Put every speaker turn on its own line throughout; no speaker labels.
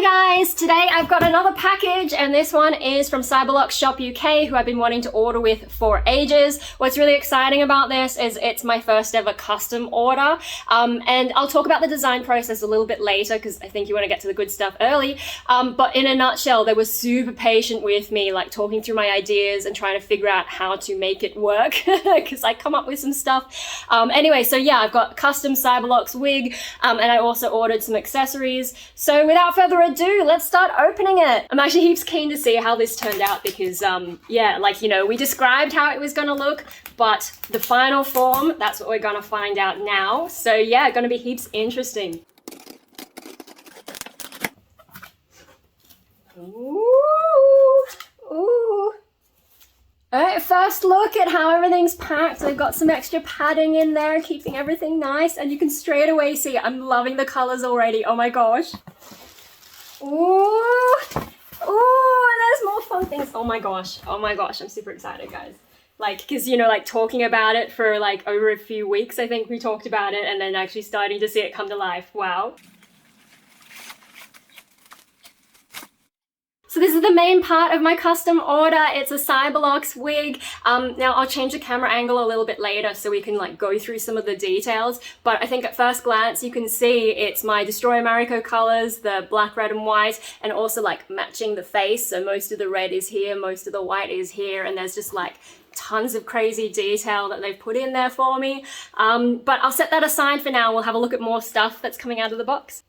guys, today I've got another package and this one is from CyberloxShop UK, who I've been wanting to order with for ages. What's really exciting about this is it's my first ever custom order, and I'll talk about the design process a little bit later because I think you want to get to the good stuff early, but in a nutshell, they were super patient with me, like talking through my ideas and trying to figure out how to make it work because I come up with some stuff. Anyway, so yeah, I've got custom cyberlox wig, and I also ordered some accessories. So without further ado, let's start opening it. I'm actually heaps keen to see how this turned out because, yeah, like, you know, we described how it was gonna look, but the final form, that's what we're gonna find out now. So yeah, gonna be heaps interesting. Ooh, ooh. Alright, first look at how everything's packed. I've got some extra padding in there, keeping everything nice, and you can straight away see I'm loving the colors already. Oh my gosh. Ooh, ooh, and there's more fun things. Oh my gosh, I'm super excited, guys. Like, because, you know, like talking about it for like over a few weeks, I think we talked about it, and then actually starting to see it come to life. Wow. So this is the main part of my custom order. It's a cyberlox wig. Now I'll change the camera angle a little bit later so we can like go through some of the details. But I think at first glance you can see it's my DestroyerMariko colors, the black, red and white, and also like matching the face. So most of the red is here, most of the white is here, and there's just like tons of crazy detail that they've put in there for me. But I'll set that aside for now. We'll have a look at more stuff that's coming out of the box.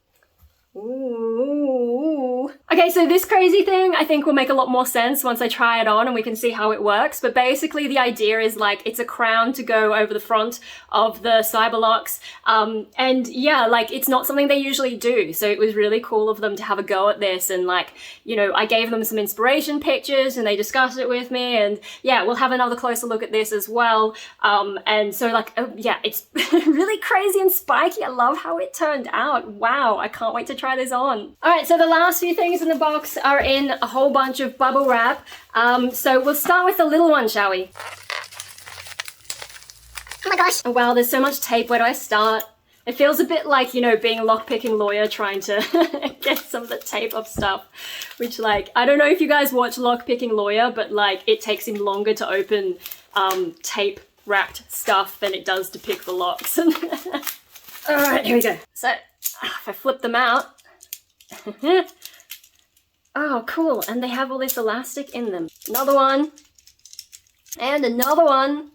Ooh. Okay, so this crazy thing I think will make a lot more sense once I try it on and we can see how it works. But basically the idea is like it's a crown to go over the front of the cyberlox. And yeah, like it's not something they usually do. So it was really cool of them to have a go at this. And like, you know, I gave them some inspiration pictures and they discussed it with me. And yeah, we'll have another closer look at this as well. And so like, yeah, it's really crazy and spiky. I love how it turned out. Wow, I can't wait to try this on. All right, so the last few things in the box are in a whole bunch of bubble wrap. So we'll start with the little one, shall we?
Oh my gosh.
Oh wow, there's so much tape. Where do I start? It feels a bit like, you know, being a lockpicking lawyer trying to get some of the tape off stuff, which like, I don't know if you guys watch Lockpicking Lawyer, but like it takes him longer to open tape wrapped stuff than it does to pick the locks. All right, here we go. So if I flip them out, oh cool, and they have all this elastic in them. Another one, and another one.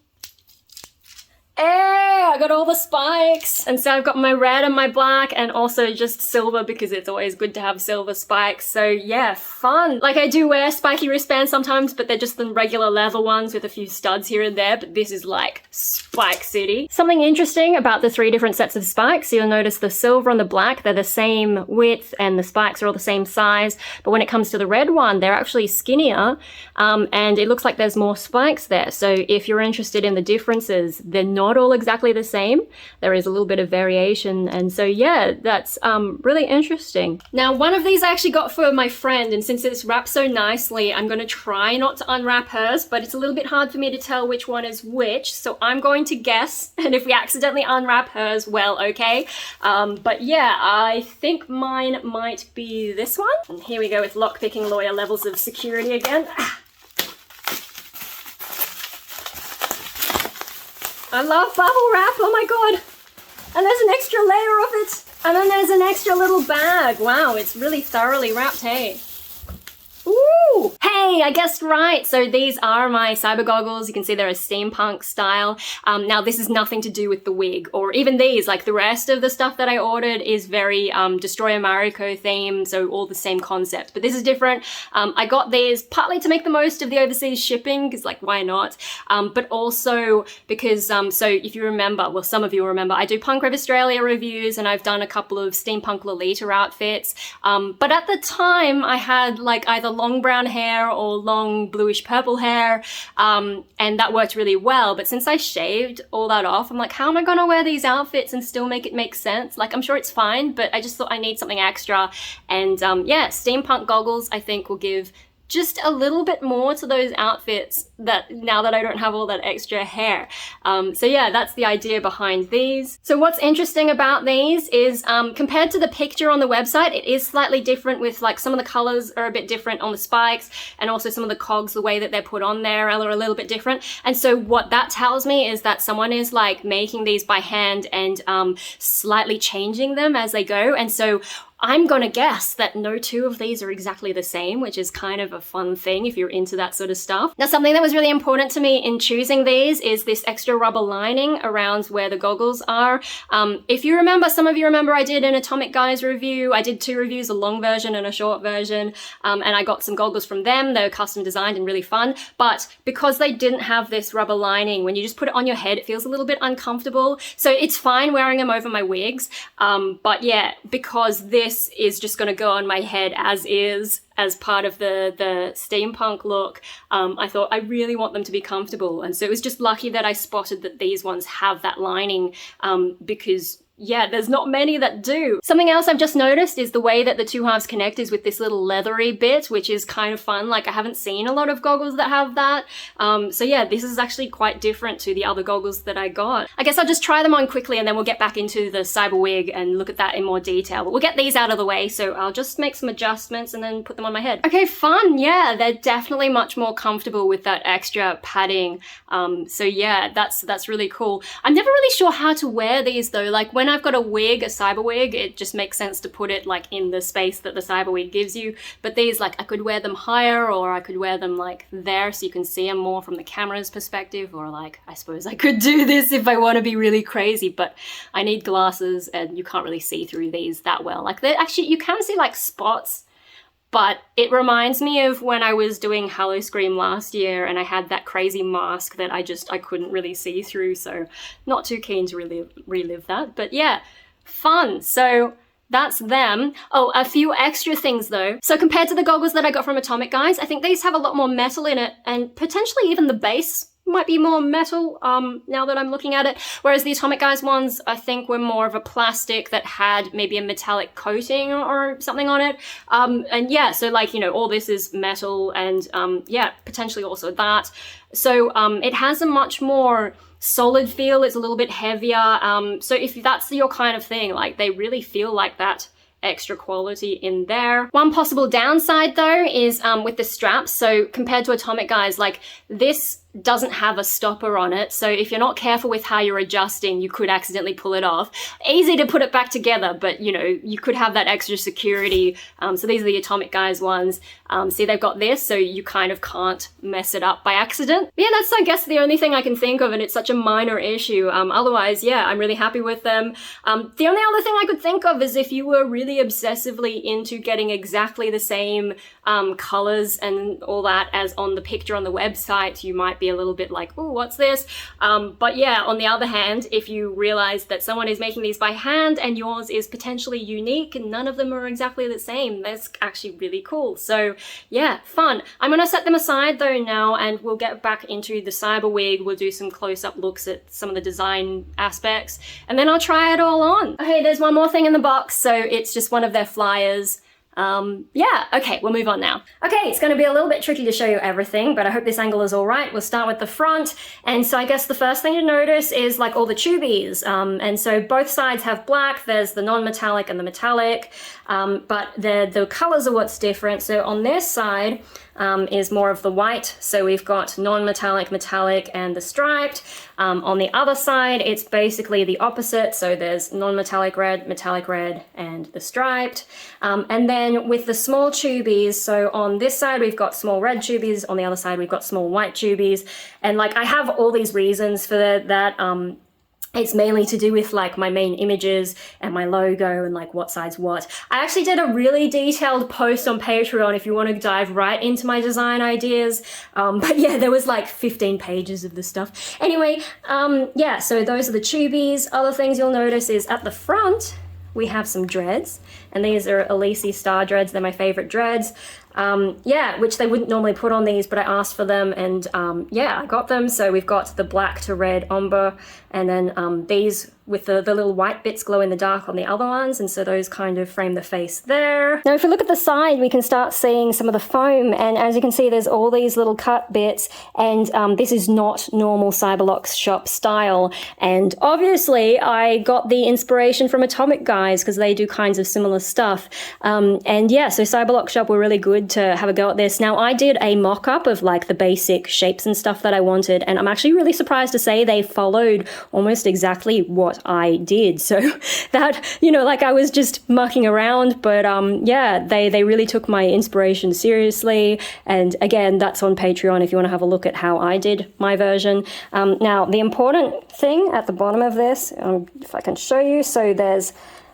Hey, I got all the spikes! And so I've got my red and my black and also just silver because it's always good to have silver spikes. So yeah, fun! Like I do wear spiky wristbands sometimes, but they're just the regular leather ones with a few studs here and there, but this is like Spike City. Something interesting about the three different sets of spikes, you'll notice the silver and the black, they're the same width and the spikes are all the same size, but when it comes to the red one, they're actually skinnier, and it looks like there's more spikes there. So if you're interested in the differences, they're not all exactly the same. There is a little bit of variation, and so yeah, that's really interesting. Now one of these I actually got for my friend, and since it's wrapped so nicely, I'm going to try not to unwrap hers, but it's a little bit hard for me to tell which one is which, so I'm going to guess, and if we accidentally unwrap hers, well, okay. But yeah, I think mine might be this one. And here we go with lockpicking lawyer levels of security again. I love bubble wrap, oh my god! And there's an extra layer of it! And then there's an extra little bag. Wow, it's really thoroughly wrapped, hey? Ooh! Hey, I guessed right! So these are my cyber goggles. You can see they're a steampunk style. Now this is nothing to do with the wig, or even these, like the rest of the stuff that I ordered is very DestroyerMariko theme, so all the same concept. But this is different. I got these partly to make the most of the overseas shipping, because like, why not? But also because, so if you remember, well some of you will remember, I do Punk Rev Australia reviews and I've done a couple of Steampunk Lolita outfits. But at the time I had like either long brown hair or long bluish purple hair, and that worked really well. But since I shaved all that off, I'm like, how am I gonna wear these outfits and still make it make sense? Like, I'm sure it's fine, but I just thought I need something extra. And yeah, steampunk goggles I think will give just a little bit more to those outfits that now that I don't have all that extra hair. So yeah, that's the idea behind these. So what's interesting about these is compared to the picture on the website, it is slightly different with like some of the colors are a bit different on the spikes, and also some of the cogs, the way that they're put on there are a little bit different. And so what that tells me is that someone is like making these by hand and slightly changing them as they go. And so I'm gonna guess that no two of these are exactly the same, which is kind of a fun thing if you're into that sort of stuff. Now, something that was really important to me in choosing these is this extra rubber lining around where the goggles are. If you remember, some of you remember I did an Atomic Guys review. I did 2 reviews, a long version and a short version, and I got some goggles from them. They were custom designed and really fun, but because they didn't have this rubber lining, when you just put it on your head, it feels a little bit uncomfortable. So it's fine wearing them over my wigs, but yeah, because this is just going to go on my head as is, as part of the steampunk look, I thought I really want them to be comfortable. And so it was just lucky that I spotted that these ones have that lining, because yeah, there's not many that do. Something else I've just noticed is the way that the two halves connect is with this little leathery bit, which is kind of fun. Like, I haven't seen a lot of goggles that have that. So yeah, this is actually quite different to the other goggles that I got. I guess I'll just try them on quickly and then we'll get back into the cyber wig and look at that in more detail. But we'll get these out of the way, so I'll just make some adjustments and then put them on my head. Okay, fun. Yeah, they're definitely much more comfortable with that extra padding. So yeah, that's really cool. I'm never really sure how to wear these though. Like, when I've got a wig, a cyber wig, it just makes sense to put it like in the space that the cyber wig gives you. But these, like, I could wear them higher, or I could wear them like there so you can see them more from the camera's perspective, or like, I suppose I could do this if I want to be really crazy, but I need glasses and you can't really see through these that well. Like, they actually, you can see like spots, but it reminds me of when I was doing Hello Scream last year and I had that crazy mask that I couldn't really see through, so not too keen to relive that. But yeah, fun. So that's them. Oh, a few extra things though. So compared to the goggles that I got from Atomic Guys, I think these have a lot more metal in it, and potentially even the base might be more metal now that I'm looking at it, whereas the Atomic Guys ones I think were more of a plastic that had maybe a metallic coating or something on it, and yeah, so like, you know, all this is metal, and yeah, potentially also that. So it has a much more solid feel. It's a little bit heavier, so if that's your kind of thing, like, they really feel like that extra quality in there. One possible downside though is with the straps. So compared to Atomic Guys, like, this doesn't have a stopper on it, so if you're not careful with how you're adjusting, you could accidentally pull it off. Easy to put it back together, but you know, you could have that extra security. So these are the Atomic Guys ones. See, they've got this, so you kind of can't mess it up by accident. But yeah, that's, I guess, the only thing I can think of, and it's such a minor issue. Otherwise, yeah, I'm really happy with them. The only other thing I could think of is if you were really obsessively into getting exactly the same colors and all that as on the picture on the website, you might be a little bit like, oh, what's this? But yeah, on the other hand, if you realize that someone is making these by hand and yours is potentially unique and none of them are exactly the same, that's actually really cool. So yeah, fun. I'm gonna set them aside though now, and we'll get back into the cyber wig. We'll do some close-up looks at some of the design aspects, and then I'll try it all on. Okay, there's one more thing in the box, so it's just one of their flyers. Yeah, okay, we'll move on now. Okay, it's going to be a little bit tricky to show you everything, but I hope this angle is all right. We'll start with the front, and so I guess the first thing to notice is like all the tubies, and so both sides have black. There's the non-metallic and the metallic, but the colors are what's different. So on this side is more of the white, so we've got non-metallic, metallic, and the striped. On the other side, it's basically the opposite, so there's non-metallic red, metallic red, and the striped. And then with the small tubies, so on this side we've got small red tubies, on the other side we've got small white tubies, and like, I have all these reasons for that. It's mainly to do with like my main images and my logo and like what side's what. I actually did a really detailed post on Patreon if you want to dive right into my design ideas. But yeah, there was like 15 pages of this stuff. Anyway, yeah, so those are the tubies. Other things you'll notice is at the front, we have some dreads, and these are Elise Star dreads. They're my favorite dreads. Yeah, which they wouldn't normally put on these, but I asked for them, and yeah, I got them. So we've got the black to red ombre, and then these with the little white bits glow in the dark on the other ones, and so those kind of frame the face there. Now if we look at the side, we can start seeing some of the foam, and as you can see there's all these little cut bits, and this is not normal CyberloxShop style, and obviously I got the inspiration from Atomic guys because they do kinds of similar stuff, and yeah, so CyberloxShop were really good to have a go at this. Now I did a mock-up of like the basic shapes and stuff that I wanted, and I'm actually really surprised to say they followed almost exactly what I did. So that, you know, like I was just mucking around, but yeah, they really took my inspiration seriously. And again, that's on Patreon if you want to have a look at how I did my version. Now the important thing at the bottom of this, if I can show you, so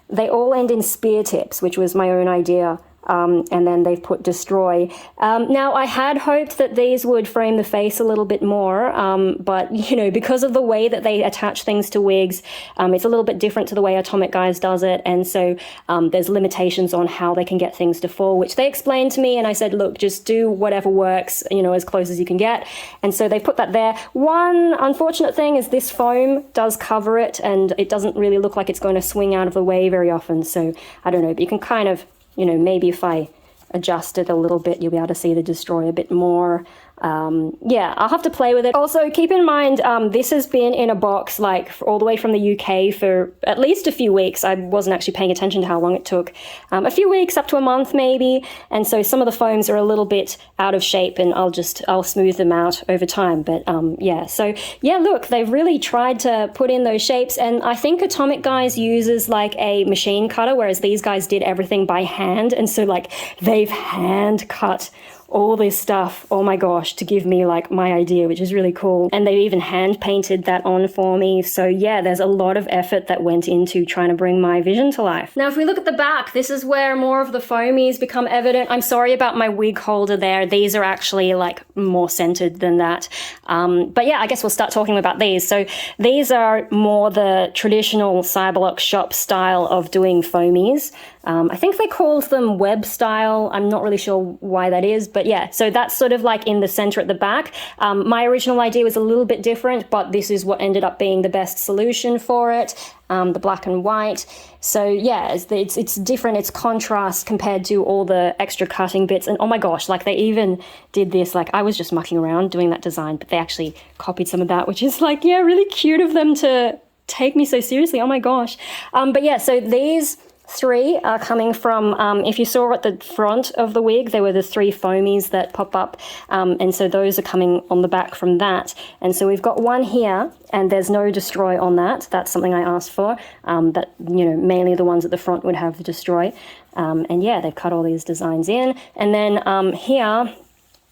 they all end in spear tips, which was my own idea. And then they've put destroy. Now I had hoped that these would frame the face a little bit more, but you know, because of the way that they attach things to wigs, it's a little bit different to the way Atomic Guys does it, and so there's limitations on how they can get things to fall, which they explained to me, and I said, look, just do whatever works, you know, as close as you can get, and so they put that there. One unfortunate thing is this foam does cover it, and it doesn't really look like it's going to swing out of the way very often, so I don't know, but you can kind of, you know, maybe if I adjust it a little bit, you'll be able to see the destroy a bit more. Yeah, I'll have to play with it. Also, keep in mind, this has been in a box like all the way from the UK for at least a few weeks. I wasn't actually paying attention to how long it took. A few weeks, up to a month maybe, and so some of the foams are a little bit out of shape, and I'll smooth them out over time. But yeah, so yeah, look, they've really tried to put in those shapes, and I think Atomic Guys uses like a machine cutter, whereas these guys did everything by hand, and so like they've hand cut all this stuff, oh my gosh, to give me like my idea, which is really cool. And they even hand painted that on for me. So yeah, there's a lot of effort that went into trying to bring my vision to life. Now, if we look at the back, this is where more of the foamies become evident. I'm sorry about my wig holder there. These are actually like more centered than that. But yeah, I guess we'll start talking about these. So these are more the traditional CyberloxShop style of doing foamies. I think they called them web style. I'm not really sure why that is, but yeah, so that's sort of like in the center at the back. My original idea was a little bit different, but this is what ended up being the best solution for it, the black and white. So yeah, it's different, it's contrast compared to all the extra cutting bits. And oh my gosh, like they even did this, like I was just mucking around doing that design, but they actually copied some of that, which is like, yeah, really cute of them to take me so seriously. Oh my gosh. But yeah, so these three are coming from, if you saw at the front of the wig, there were the three foamies that pop up, and so those are coming on the back from that. And so we've got one here, and there's no destroy on that. That's something I asked for, that, you know, mainly the ones at the front would have the destroy. And yeah, they've cut all these designs in. And then here,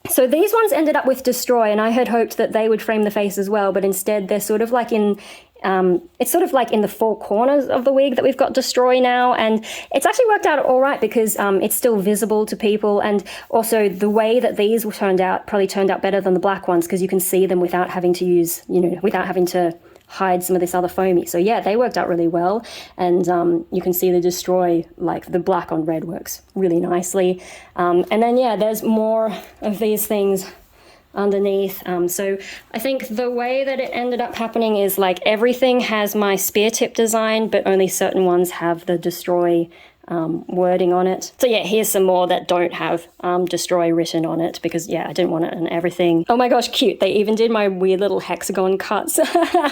so these ones ended up with destroy, and I had hoped that they would frame the face as well, but instead they're sort of like in, it's sort of like in the four corners of the wig that we've got destroy now, and it's actually worked out all right because it's still visible to people, and also the way that these probably turned out better than the black ones because you can see them without having to use, you know, without having to hide some of this other foamy. So yeah, they worked out really well, and you can see the destroy, like the black on red works really nicely. And then yeah, there's more of these things underneath. So I think the way that it ended up happening is like everything has my spear tip design, but only certain ones have the destroy wording on it. So yeah, here's some more that don't have destroy written on it because yeah, I didn't want it in everything. Oh my gosh, cute. They even did my weird little hexagon cuts.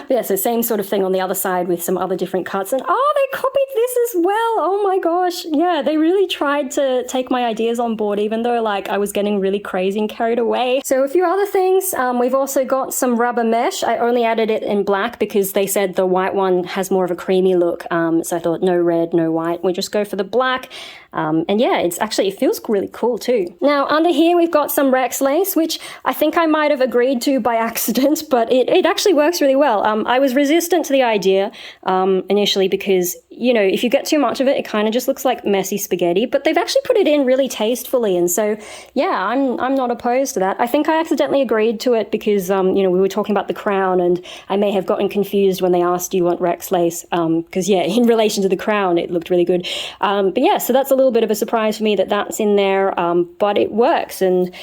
Yeah, so same sort of thing on the other side with some other different cuts, and oh, they copied this as well. Oh my gosh. Yeah, they really tried to take my ideas on board, even though like I was getting really crazy and carried away. So a few other things. We've also got some rubber mesh. I only added it in black because they said the white one has more of a creamy look. So I thought no red, no white. We just go for the black. And yeah, it feels really cool too. Now under here we've got some Rex lace, which I think I might have agreed to by accident, but it actually works really well. I was resistant to the idea initially because, you know, if you get too much of it, it kind of just looks like messy spaghetti, but they've actually put it in really tastefully, and so yeah, I'm not opposed to that. I think I accidentally agreed to it because you know, we were talking about the crown, and I may have gotten confused when they asked, do you want Rex lace, because yeah, in relation to the crown it looked really good. But yeah, so that's a little bit of a surprise for me that that's in there, but it works. And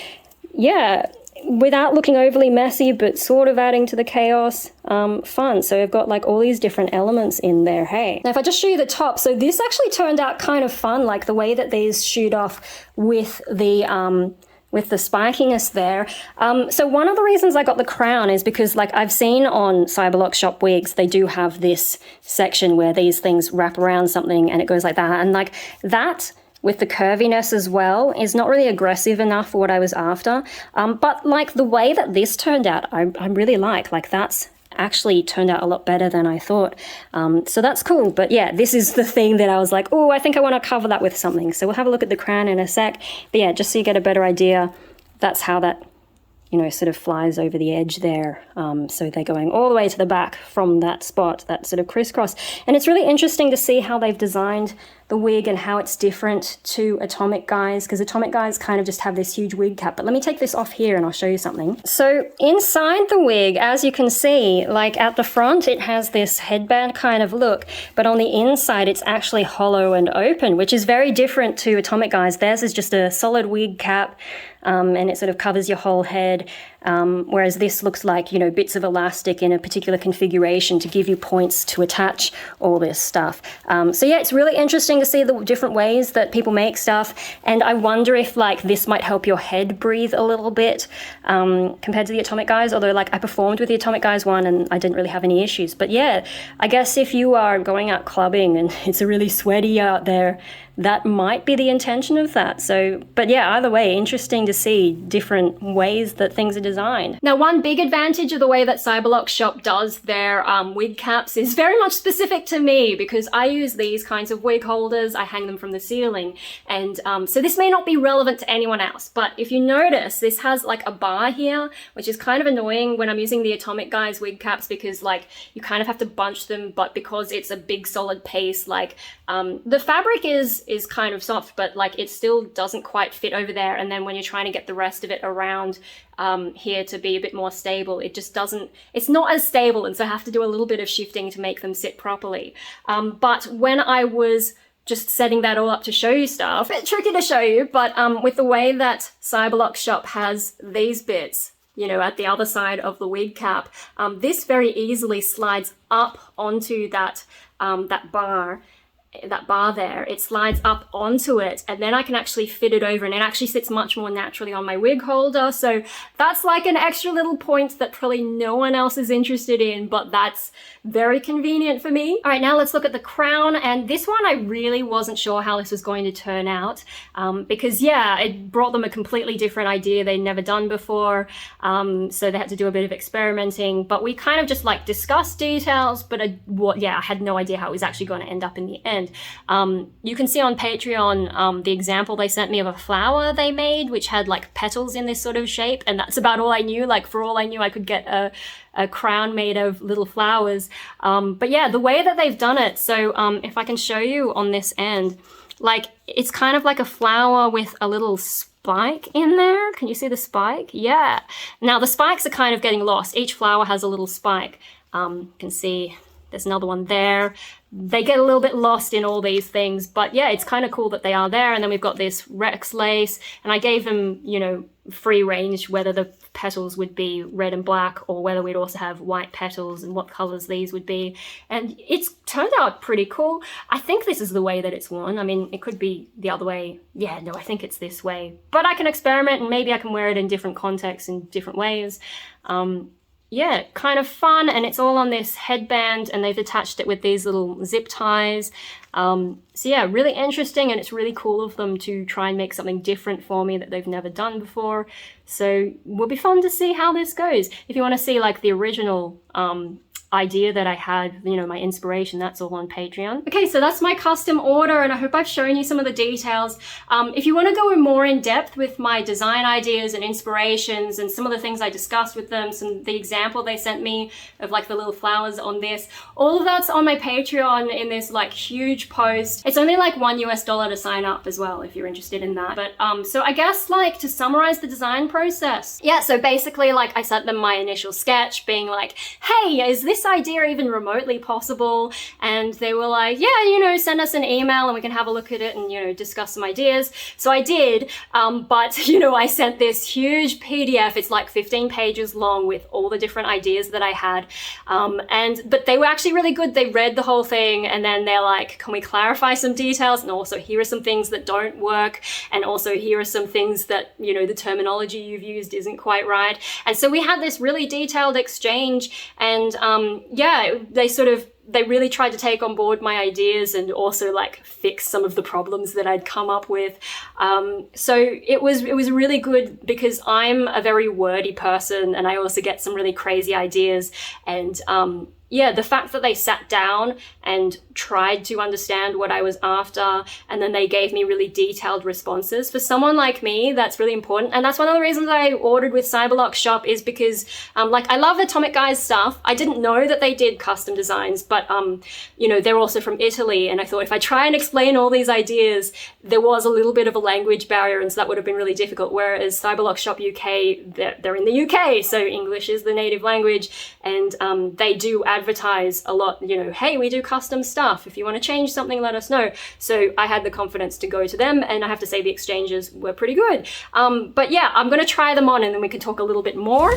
yeah, without looking overly messy, but sort of adding to the chaos. Fun. So I've got like all these different elements in there, hey. Now if I just show you the top, so this actually turned out kind of fun, like the way that these shoot off with the spikiness there. So one of the reasons I got the crown is because, like, I've seen on CyberloxShop wigs, they do have this section where these things wrap around something and it goes like that. And like that, with the curviness as well, is not really aggressive enough for what I was after. But like the way that this turned out, I really like that's actually turned out a lot better than I thought. So that's cool. But yeah, this is the thing that I was like, oh, I think I want to cover that with something. So we'll have a look at the crown in a sec. But yeah, just so you get a better idea, that's how that, you know, sort of flies over the edge there. So they're going all the way to the back from that spot, that sort of crisscross. And it's really interesting to see how they've designed the wig and how it's different to Atomic Guys, because Atomic Guys kind of just have this huge wig cap. But let me take this off here and I'll show you something. So inside the wig, as you can see, like at the front, it has this headband kind of look, but on the inside, it's actually hollow and open, which is very different to Atomic Guys. Theirs is just a solid wig cap, and it sort of covers your whole head, whereas this looks like, you know, bits of elastic in a particular configuration to give you points to attach all this stuff. So yeah, it's really interesting to see the different ways that people make stuff, and I wonder if like this might help your head breathe a little bit compared to the Atomic Guys, although like I performed with the Atomic Guys one and I didn't really have any issues. But yeah, I guess if you are going out clubbing and it's really sweaty out there, that might be the intention of that. So, but yeah, either way, interesting to see different ways that things are designed. Now, one big advantage of the way that CyberloxShop does their wig caps is very much specific to me, because I use these kinds of wig holders. I hang them from the ceiling. And so this may not be relevant to anyone else, but if you notice, this has like a bar here, which is kind of annoying when I'm using the Atomic Guys wig caps, because like you kind of have to bunch them, but because it's a big solid piece, like the fabric is kind of soft, but like it still doesn't quite fit over there. And then when you're trying to get the rest of it around here to be a bit more stable, it just doesn't, it's not as stable. And so I have to do a little bit of shifting to make them sit properly. But when I was just setting that all up to show you stuff, a bit tricky to show you, but with the way that CyberloxShop has these bits, you know, at the other side of the wig cap, this very easily slides up onto that, that bar there. It slides up onto it, and then I can actually fit it over, and it actually sits much more naturally on my wig holder. So that's like an extra little point that probably no one else is interested in, but that's very convenient for me. All right, now let's look at the crown. And this one, I really wasn't sure how this was going to turn out, because yeah, it brought them a completely different idea they'd never done before. So they had to do a bit of experimenting, but we kind of just like discussed details, but I had no idea how it was actually going to end up in the end. You can see on Patreon the example they sent me of a flower they made, which had like petals in this sort of shape, and that's about all I knew. Like for all I knew, I could get a crown made of little flowers. But yeah, the way that they've done it, so if I can show you on this end, like it's kind of like a flower with a little spike in there. Can you see the spike? Yeah. Now the spikes are kind of getting lost. Each flower has a little spike. You can see there's another one there. They get a little bit lost in all these things, but yeah, it's kind of cool that they are there. And then we've got this Rex lace, and I gave them, you know, free range whether the petals would be red and black or whether we'd also have white petals and what colors these would be. And it's turned out pretty cool. I think this is the way that it's worn. I mean, it could be the other way. Yeah, no, I think it's this way, but I can experiment and maybe I can wear it in different contexts in different ways. Yeah, kind of fun, and it's all on this headband, and they've attached it with these little zip ties. So yeah, really interesting, and it's really cool of them to try and make something different for me that they've never done before. So it will be fun to see how this goes. If you want to see like the original idea that I had, you know, my inspiration, that's all on Patreon. Okay, so that's my custom order, and I hope I've shown you some of the details. If you want to go more in depth with my design ideas and inspirations and some of the things I discussed with them, the example they sent me of like the little flowers on this, all of that's on my Patreon in this like huge post. It's only like $1 to sign up as well if you're interested in that. But so I guess like to summarize the design process. Yeah, so basically like I sent them my initial sketch being like, hey, is this this idea even remotely possible? And they were like, yeah, you know, send us an email and we can have a look at it and, you know, discuss some ideas. So I did, but, you know, I sent this huge PDF. It's like 15 pages long with all the different ideas that I had. But they were actually really good. They read the whole thing and then they're like, can we clarify some details? And also here are some things that don't work. And also here are some things that, you know, the terminology you've used isn't quite right. And so we had this really detailed exchange and yeah, they really tried to take on board my ideas and also like fix some of the problems that I'd come up with. So it was really good because I'm a very wordy person and I also get some really crazy ideas. And yeah, the fact that they sat down and tried to understand what I was after, and then they gave me really detailed responses. For someone like me, that's really important. And that's one of the reasons I ordered with CyberloxShop is because, like, I love Atomic Guys stuff. I didn't know that they did custom designs, but, you know, they're also from Italy. And I thought if I try and explain all these ideas, there was a little bit of a language barrier, and so that would have been really difficult. Whereas CyberloxShop UK, they're in the UK, so English is the native language, and they do advertise a lot, you know, hey, we do custom stuff. If you want to change something, let us know. So I had the confidence to go to them, and I have to say the exchanges were pretty good. But yeah, I'm going to try them on and then we can talk a little bit more.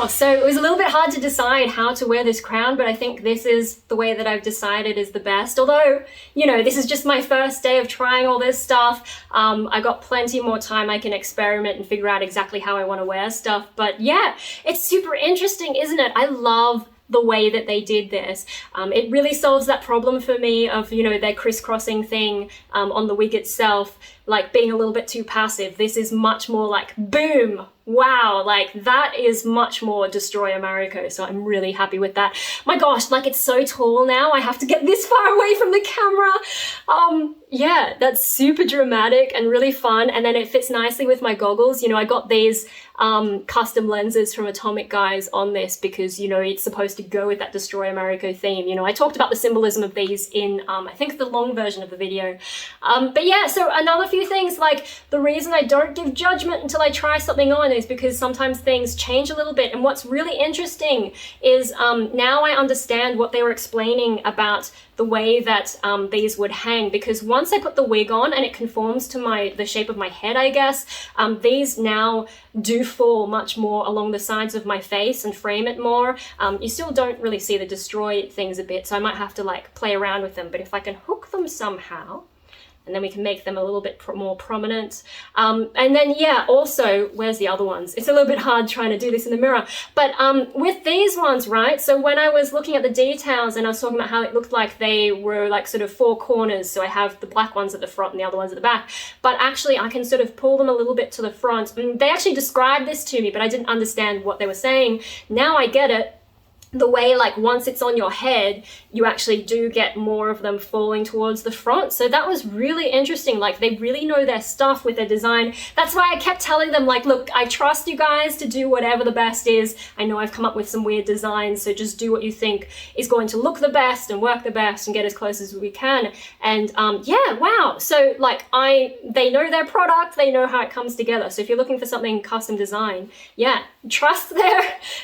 So it was a little bit hard to decide how to wear this crown, but I think this is the way that I've decided is the best. Although, you know, this is just my first day of trying all this stuff. I got plenty more time I can experiment and figure out exactly how I want to wear stuff. But yeah, it's super interesting, isn't it? I love the way that they did this. It really solves that problem for me of, you know, their crisscrossing thing on the wig itself, like being a little bit too passive. This is much more like boom, wow, like that is much more DestroyerMariko, so I'm really happy with that. My gosh, like it's so tall now, I have to get this far away from the camera. Yeah, that's super dramatic and really fun, and then it fits nicely with my goggles. You know, I got these custom lenses from Atomic Guys on this because, you know, it's supposed to go with that DestroyerMariko theme. You know, I talked about the symbolism of these in, I think the long version of the video. But yeah, so another few things, like the reason I don't give judgment until I try something on is because sometimes things change a little bit. And what's really interesting is now I understand what they were explaining about the way that these would hang, because once I put the wig on and it conforms to the shape of my head, I guess, these now do fall much more along the sides of my face and frame it more. You still don't really see the destroy things a bit, so I might have to like play around with them, but if I can hook them somehow, and then we can make them a little bit more prominent. And then, yeah, also, where's the other ones? It's a little bit hard trying to do this in the mirror. But with these ones, right, so when I was looking at the details and I was talking about how it looked like they were like sort of four corners, so I have the black ones at the front and the other ones at the back, but actually I can sort of pull them a little bit to the front. And they actually described this to me, but I didn't understand what they were saying. Now I get it. The way, like, once it's on your head, you actually do get more of them falling towards the front. So that was really interesting. Like, they really know their stuff with their design. That's why I kept telling them, like, look, I trust you guys to do whatever the best is. I know I've come up with some weird designs, so just do what you think is going to look the best and work the best and get as close as we can. And yeah, wow. So, like, they know their product, they know how it comes together. So if you're looking for something custom design, yeah, trust their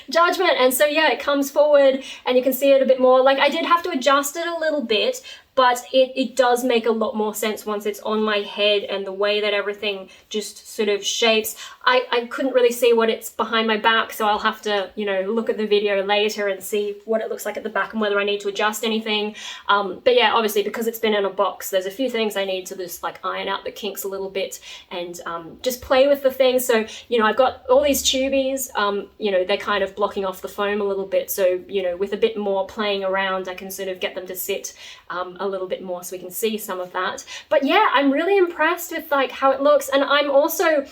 judgment. And so, yeah, it comes forward and you can see it a bit more. Like, I did have to adjust it a little bit, but it does make a lot more sense once it's on my head, and the way that everything just sort of shapes. I couldn't really see what it's behind my back, so I'll have to, you know, look at the video later and see what it looks like at the back and whether I need to adjust anything. But yeah, obviously because it's been in a box, there's a few things I need to just like iron out the kinks a little bit and just play with the things. So, you know, I've got all these tubies, you know, they're kind of blocking off the foam a little bit. So, you know, with a bit more playing around, I can sort of get them to sit a little bit more so we can see some of that. But yeah, I'm really impressed with like how it looks. And I'm also,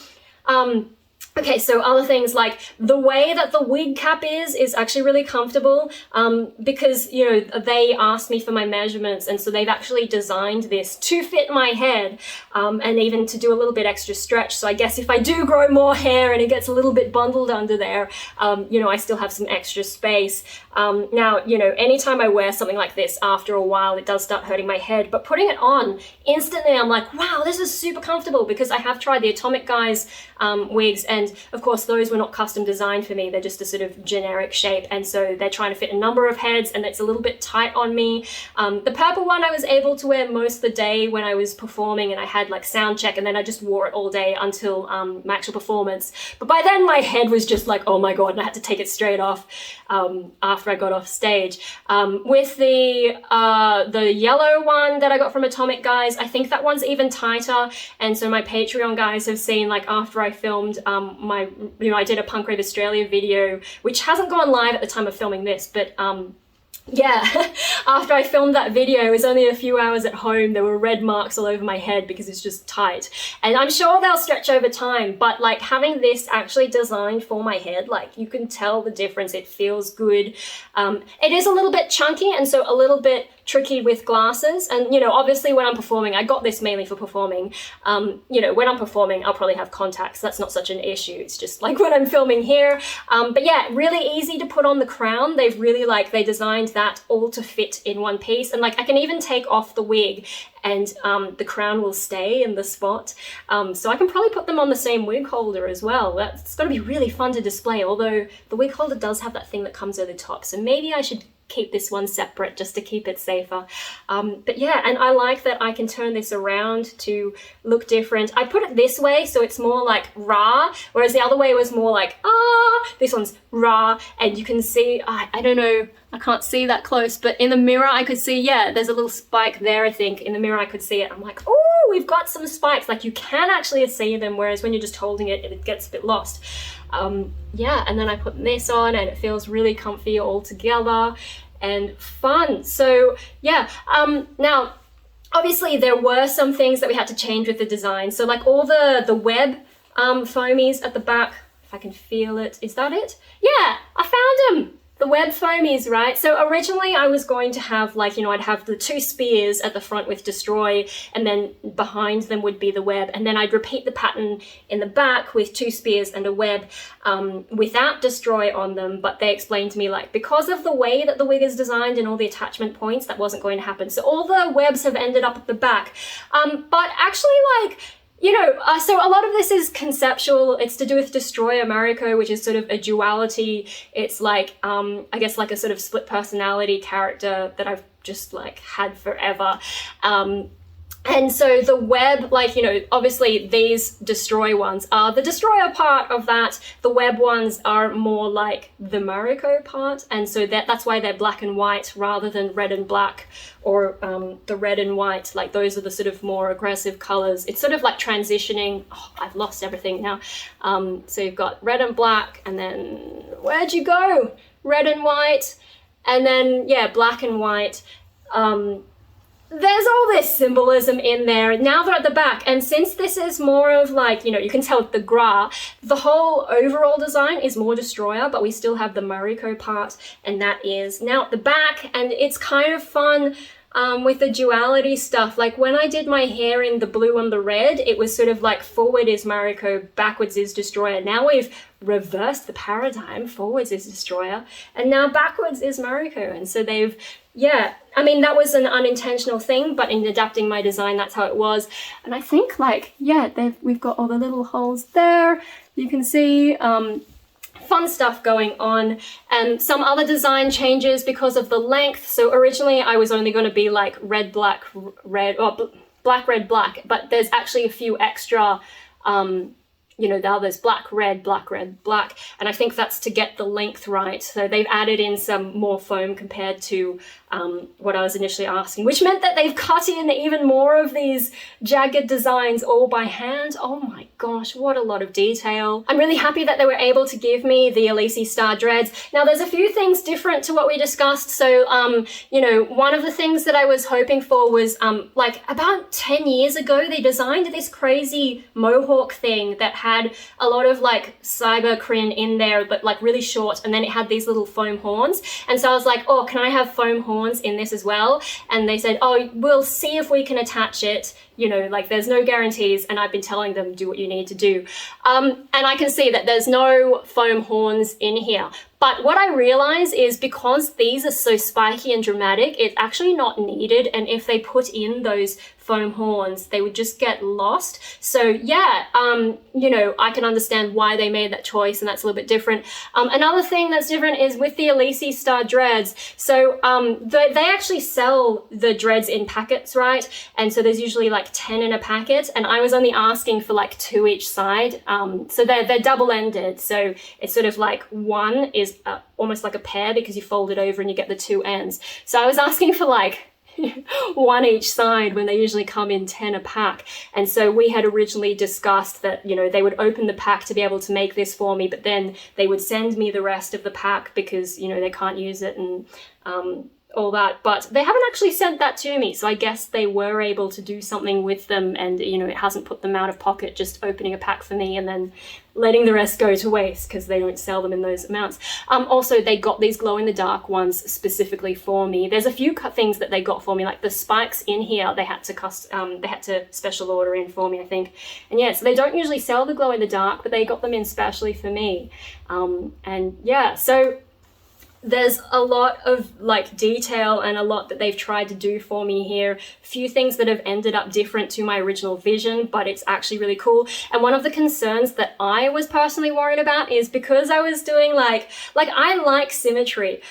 okay, so other things like the way that the wig cap is actually really comfortable because, you know, they asked me for my measurements, and so they've actually designed this to fit my head and even to do a little bit extra stretch. So I guess if I do grow more hair and it gets a little bit bundled under there, you know, I still have some extra space. Now, you know, anytime I wear something like this, after a while, it does start hurting my head, but putting it on, instantly I'm like, wow, this is super comfortable, because I have tried the Atomic Guys wigs, and of course those were not custom designed for me. They're just a sort of generic shape, and so they're trying to fit a number of heads, and it's a little bit tight on me. The purple one I was able to wear most of the day when I was performing, and I had like sound check, and then I just wore it all day until my actual performance. But by then my head was just like, oh my god, and I had to take it straight off after I got off stage. With the yellow one that I got from Atomic Guys, I think that one's even tighter, and so my Patreon guys have seen, like, after I filmed my, you know, I did a Punk Rave Australia video, which hasn't gone live at the time of filming this, but yeah, after I filmed that video, it was only a few hours at home, there were red marks all over my head because it's just tight. And I'm sure they'll stretch over time, but like having this actually designed for my head, like you can tell the difference, it feels good. It is a little bit chunky, and so a little bit tricky with glasses. And, you know, obviously when I'm performing, I got this mainly for performing. You know, when I'm performing, I'll probably have contacts. That's not such an issue. It's just like when I'm filming here. But yeah, really easy to put on the crown. They've really they designed that all to fit in one piece. And like, I can even take off the wig and the crown will stay in the spot. So I can probably put them on the same wig holder as well. That's gonna be really fun to display, although the wig holder does have that thing that comes over the top. So maybe I should keep this one separate just to keep it safer. But yeah, and I like that I can turn this around to look different. I put it this way so it's more like rah, whereas the other way was more like ah. This one's rah, and you can see, I don't know, I can't see that close, but in the mirror I could see, yeah, there's a little spike there, I think. In the mirror I could see it. I'm like, oh, we've got some spikes. Like, you can actually see them, whereas when you're just holding it, it gets a bit lost. Yeah, and then I put this on and it feels really comfy all together and fun. So yeah, now obviously there were some things that we had to change with the design. So like all the web foamies at the back, if I can feel it, is that it? Yeah, I found them! The web foamies, right? So originally I was going to have, like, you know, I'd have the two spears at the front with Destroy, and then behind them would be the web, and then I'd repeat the pattern in the back with two spears and a web without Destroy on them. But they explained to me, like, because of the way that the wig is designed and all the attachment points, that wasn't going to happen. So all the webs have ended up at the back. But actually, like, you know, so a lot of this is conceptual. It's to do with DestroyerMariko, which is sort of a duality. It's like, I guess like a sort of split personality character that I've just like had forever. And so the web, like, you know, obviously these Destroy ones are the Destroyer part of that. The web ones are more like the Mariko part. And so that's why they're black and white rather than red and black, or the red and white. Like, those are the sort of more aggressive colors. It's sort of like transitioning. Oh, I've lost everything now. So you've got red and black, and then where'd you go? Red and white, and then, yeah, black and white. There's all this symbolism in there. Now they're at the back, and since this is more of like, you know, you can tell the gra, the whole overall design is more Destroyer, but we still have the Mariko part, and that is now at the back. And it's kind of fun with the duality stuff. Like, when I did my hair in the blue and the red, it was sort of like forward is Mariko, backwards is Destroyer. Now we've reversed the paradigm. Forwards is Destroyer, and now backwards is Mariko. And so they've, yeah, I mean, that was an unintentional thing, but in adapting my design, that's how it was. And I think, like, yeah, we've got all the little holes there. You can see, fun stuff going on, and some other design changes because of the length. So originally I was only going to be like red, black, red, or black, red, black, but there's actually a few extra, you know, now there's black, red, black, and I think that's to get the length right. So they've added in some more foam compared to what I was initially asking, which meant that they've cut in even more of these jagged designs all by hand. Oh my gosh, what a lot of detail. I'm really happy that they were able to give me the Elise Star dreads. Now there's a few things different to what we discussed. So, you know, one of the things that I was hoping for was like about 10 years ago, they designed this crazy mohawk thing that had a lot of like cyber crin in there, but like really short, and then it had these little foam horns. And so I was like, oh, can I have foam horns in this as well? And they said, oh, we'll see if we can attach it, you know, like there's no guarantees. And I've been telling them, do what you need to do. And I can see that there's no foam horns in here. But what I realize is because these are so spiky and dramatic, it's actually not needed. And if they put in those foam horns, they would just get lost. So yeah, you know, I can understand why they made that choice, and that's a little bit different. Another thing that's different is with the Elise Star dreads. So they actually sell the dreads in packets, right? And so there's usually like 10 in a packet, and I was only asking for like 2 each side. So they're double-ended. So it's sort of like one is almost like a pair because you fold it over and you get the 2 ends. So I was asking for like 1 each side when they usually come in 10 a pack. And so we had originally discussed that, you know, they would open the pack to be able to make this for me, but then they would send me the rest of the pack because, you know, they can't use it and all that. But they haven't actually sent that to me, so I guess they were able to do something with them, and, you know, it hasn't put them out of pocket just opening a pack for me and then letting the rest go to waste because they don't sell them in those amounts. Also, they got these glow-in-the-dark ones specifically for me. There's a few things that they got for me, like the spikes in here, they had to special order in for me, I think. And yeah, so they don't usually sell the glow-in-the-dark, but they got them in specially for me. And yeah, so there's a lot of like detail and a lot that they've tried to do for me here. A few things that have ended up different to my original vision, but it's actually really cool. And one of the concerns that I was personally worried about is because I was doing like I like symmetry.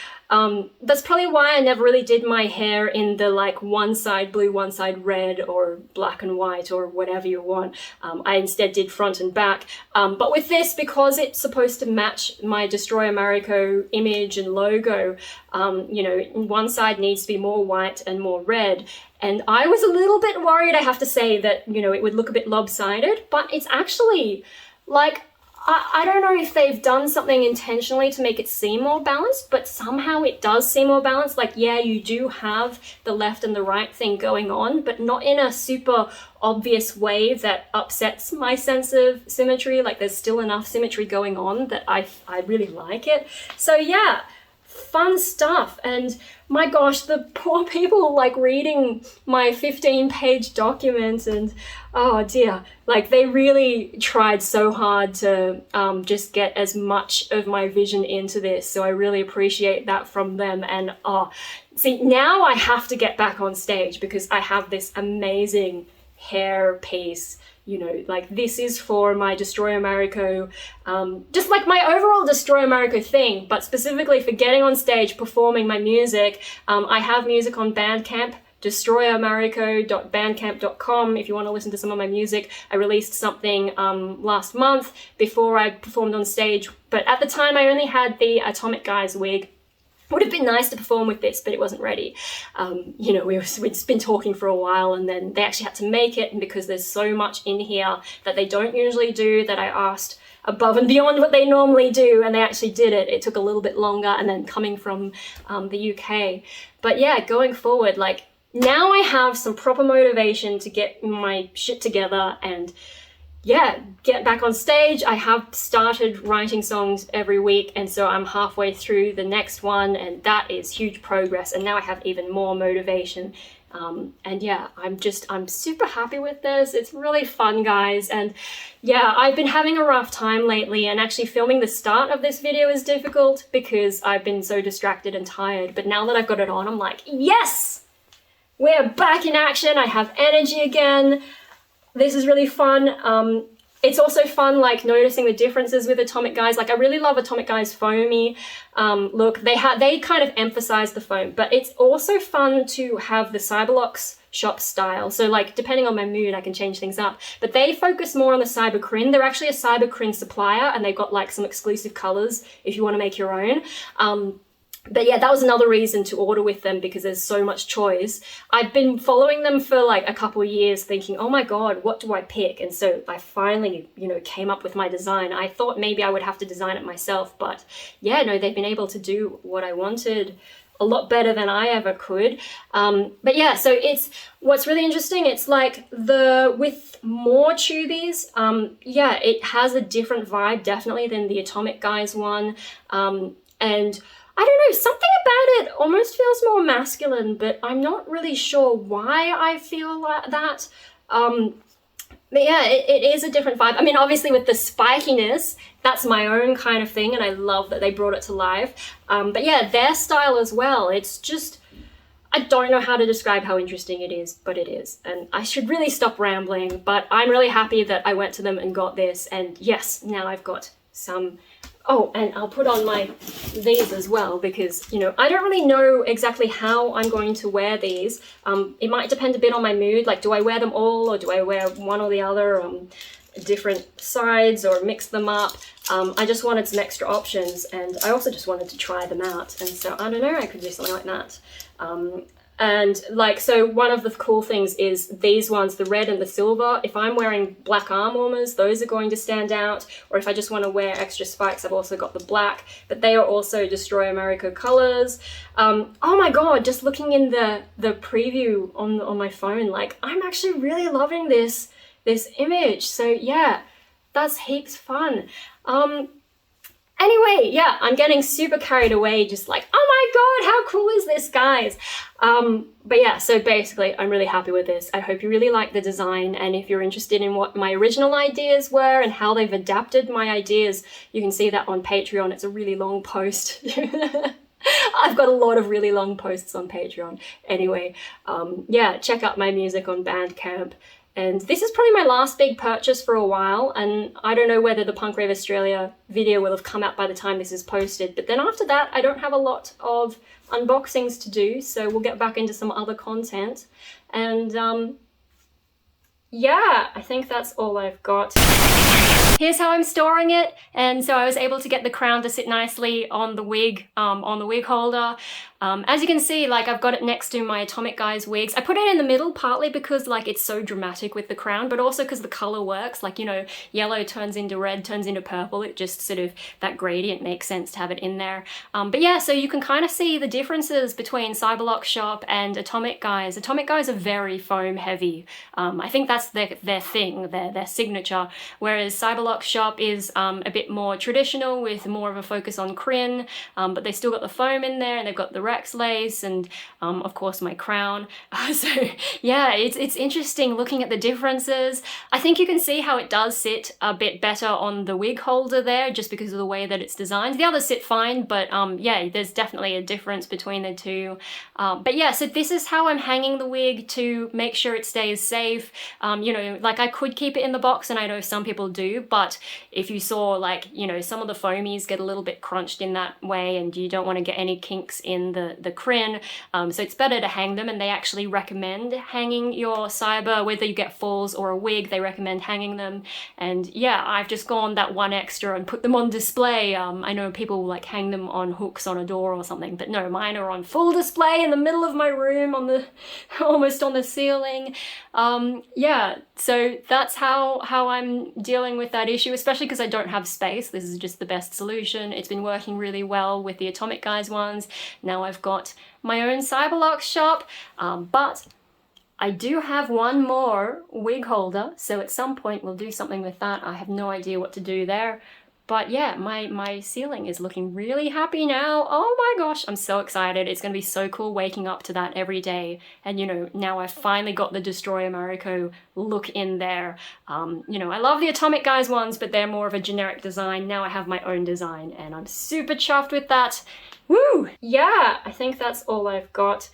That's probably why I never really did my hair in the like one side blue, one side red, or black and white, or whatever you want. I instead did front and back. But with this, because it's supposed to match my DestroyerMariko image and logo, you know, one side needs to be more white and more red. And I was a little bit worried, I have to say, that, you know, it would look a bit lopsided, but it's actually like, I don't know if they've done something intentionally to make it seem more balanced, but somehow it does seem more balanced. Like, yeah, you do have the left and the right thing going on, but not in a super obvious way that upsets my sense of symmetry. Like, there's still enough symmetry going on that I really like it. So yeah, fun stuff. And my gosh, the poor people like reading my 15-page document, and oh dear, like they really tried so hard to just get as much of my vision into this. So I really appreciate that from them. And see, now I have to get back on stage because I have this amazing hair piece. You know, like this is for my DestroyerMariko, just like my overall DestroyerMariko thing, but specifically for getting on stage, performing my music. I have music on Bandcamp, DestroyerMariko.bandcamp.com if you want to listen to some of my music. I released something last month before I performed on stage, but at the time I only had the Atomic Guys wig. Would have been nice to perform with this, but it wasn't ready. You know, we'd been talking for a while, and then they actually had to make it, and because there's so much in here that they don't usually do, that I asked above and beyond what they normally do, and they actually did it. It took a little bit longer, and then coming from the UK. But yeah, going forward, like now I have some proper motivation to get my shit together and yeah, get back on stage. I have started writing songs every week, and so I'm halfway through the next one, and that is huge progress, and now I have even more motivation. And yeah, I'm super happy with this. It's really fun, guys. And yeah, I've been having a rough time lately, and actually filming the start of this video is difficult because I've been so distracted and tired. But now that I've got it on, I'm like, yes, we're back in action. I have energy again. This is really fun. It's also fun, like, noticing the differences with Atomic Guys. Like, I really love Atomic Guys' foamy look. They kind of emphasize the foam, but it's also fun to have the CyberloxShop style. So, like, depending on my mood, I can change things up. But they focus more on the cyber crin. They're actually a cyber crin supplier, and they've got, like, some exclusive colors if you want to make your own. But yeah, that was another reason to order with them, because there's so much choice. I've been following them for like a couple of years thinking, oh my God, what do I pick? And so I finally, you know, came up with my design. I thought maybe I would have to design it myself, but yeah, no, they've been able to do what I wanted a lot better than I ever could. But yeah, so what's really interesting, it's like with more tubies, yeah, it has a different vibe definitely than the Atomic Guys one. And I don't know, something about it almost feels more masculine, but I'm not really sure why I feel like that. But yeah, it is a different vibe. I mean, obviously with the spikiness, that's my own kind of thing, and I love that they brought it to life. But yeah, their style as well, it's just, I don't know how to describe how interesting it is, but it is. And I should really stop rambling, but I'm really happy that I went to them and got this, and yes, now I've got some. Oh, and I'll put on these as well, because, you know, I don't really know exactly how I'm going to wear these. It might depend a bit on my mood. Like, do I wear them all, or do I wear one or the other on different sides, or mix them up? I just wanted some extra options, and I also just wanted to try them out. And so, I don't know, I could do something like that. And like, so one of the cool things is these ones, the red and the silver. If I'm wearing black arm warmers, those are going to stand out. Or if I just want to wear extra spikes, I've also got the black, but they are also DestroyerMariko colors. Oh my God, just looking in the preview on my phone, like, I'm actually really loving this image. So yeah, that's heaps fun. Anyway, yeah, I'm getting super carried away, just like, oh my God, how cool is this, guys? But yeah, so basically, I'm really happy with this. I hope you really like the design, and if you're interested in what my original ideas were and how they've adapted my ideas, you can see that on Patreon. It's a really long post. I've got a lot of really long posts on Patreon. Anyway, yeah, check out my music on Bandcamp. And this is probably my last big purchase for a while, and I don't know whether the Punk Rave Australia video will have come out by the time this is posted, but then after that I don't have a lot of unboxings to do, so we'll get back into some other content. And yeah, I think that's all I've got. Here's how I'm storing it, and so I was able to get the crown to sit nicely on the wig holder. As you can see, like, I've got it next to my Atomic Guys wigs. I put it in the middle partly because, like, it's so dramatic with the crown, but also because the color works. Like, you know, yellow turns into red, turns into purple. It just sort of, that gradient makes sense to have it in there. But yeah, so you can kind of see the differences between CyberloxShop and Atomic Guys. Atomic Guys are very foam heavy. I think that's their thing, their signature, whereas CyberloxShop is a bit more traditional with more of a focus on crin, but they still got the foam in there, and they've got the Rex lace, and of course my crown. So yeah, it's interesting looking at the differences. I think you can see how it does sit a bit better on the wig holder there, just because of the way that it's designed. The others sit fine, but yeah, there's definitely a difference between the two. But yeah, so this is how I'm hanging the wig to make sure it stays safe. You know, like, I could keep it in the box, and I know some people do, but if you saw, like, you know, some of the foamies get a little bit crunched in that way, and you don't want to get any kinks in the crin, so it's better to hang them, and they actually recommend hanging your cyber, whether you get falls or a wig, they recommend hanging them. And yeah, I've just gone that one extra and put them on display. I know people like hang them on hooks on a door or something, but no, mine are on full display in the middle of my room, on the almost on the ceiling. Yeah, so that's how I'm dealing with that issue, especially because I don't have space. This is just the best solution. It's been working really well with the Atomic Guys ones. Now I've got my own CyberloxShop, but I do have one more wig holder, so at some point we'll do something with that. I have no idea what to do there. But yeah, my ceiling is looking really happy now. Oh my gosh, I'm so excited. It's gonna be so cool waking up to that every day. And you know, now I've finally got the DestroyerMariko look in there. You know, I love the Atomic Guys ones, but they're more of a generic design. Now I have my own design, and I'm super chuffed with that. Woo! Yeah, I think that's all I've got.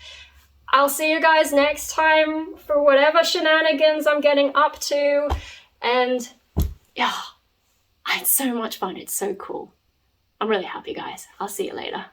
I'll see you guys next time for whatever shenanigans I'm getting up to, and yeah, I had so much fun. It's so cool. I'm really happy, guys. I'll see you later.